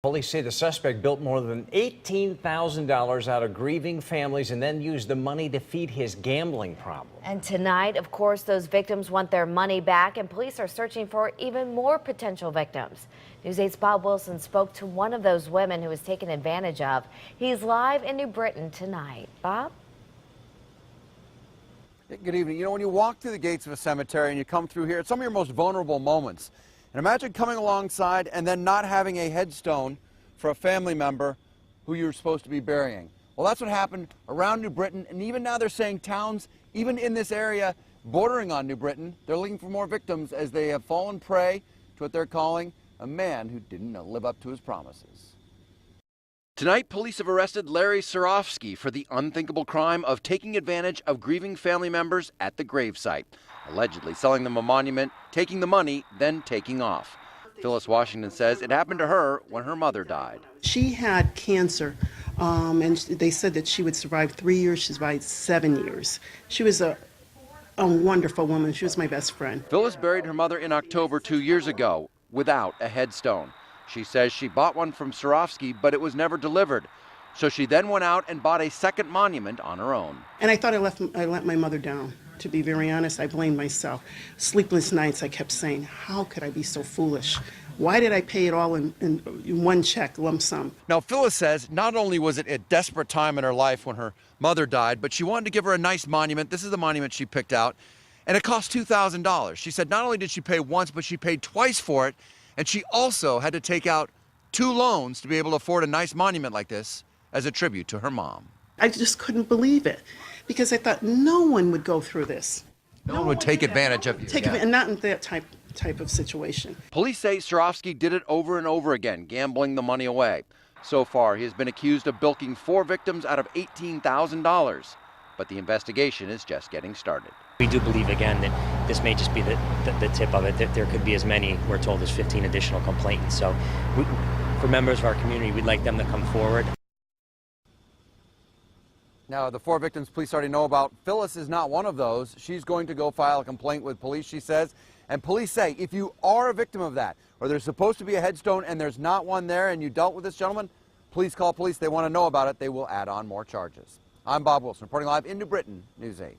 Police say the suspect built more than $18,000 out of grieving families and then used the money to feed his gambling problem. And tonight, of course, those victims want their money back, and police are searching for even more potential victims. News 8's Bob Wilson spoke to one of those women who was taken advantage of. He's live in New Britain tonight. Bob? Good evening. You know, when you walk through the gates of a cemetery and you come through here, it's some of your most vulnerable moments. And imagine coming alongside and then not having a headstone for a family member who you're supposed to be burying. Well, that's what happened around New Britain, and even now they're saying towns, even in this area bordering on New Britain, they're looking for more victims as they have fallen prey to what they're calling a man who didn't live up to his promises. Tonight, police have arrested Larry Surofsky for the unthinkable crime of taking advantage of grieving family members at the gravesite, allegedly selling them a monument, taking the money, then taking off. Phyllis Washington says it happened to her when her mother died. She had cancer, and they said that she would survive 3 years. She survived 7 years. She was a wonderful woman. She was my best friend. Phyllis buried her mother in October 2 years ago without a headstone. She says she bought one from Surofsky, but it was never delivered. So she then went out and bought a second monument on her own. And I thought I let my mother down. To be very honest, I blamed myself. Sleepless nights, I kept saying, how could I be so foolish? Why did I pay it all in one check, lump sum? Now, Phyllis says not only was it a desperate time in her life when her mother died, but she wanted to give her a nice monument. This is the monument she picked out, and it cost $2,000. She said not only did she pay once, but she paid twice for it, and she also had to take out 2 loans to be able to afford a nice monument like this as a tribute to her mom. I just couldn't believe it, because I thought no one would go through this. No one would take advantage of you. And not in that type of situation. Police say Surofsky did it over and over again, gambling the money away. So far, he has been accused of bilking 4 victims out of $18,000. But the investigation is just getting started. We do believe, again, that this may just be the tip of it, that there could be as many, we're told, as 15 additional complainants. So for members of our community, we'd like them to come forward. Now, the 4 victims police already know about, Phyllis is not one of those. She's going to go file a complaint with police, she says. And police say if you are a victim of that, or there's supposed to be a headstone and there's not one there and you dealt with this gentleman, please call police. They want to know about it. They will add on more charges. I'm Bob Wilson, reporting live in New Britain, News 8.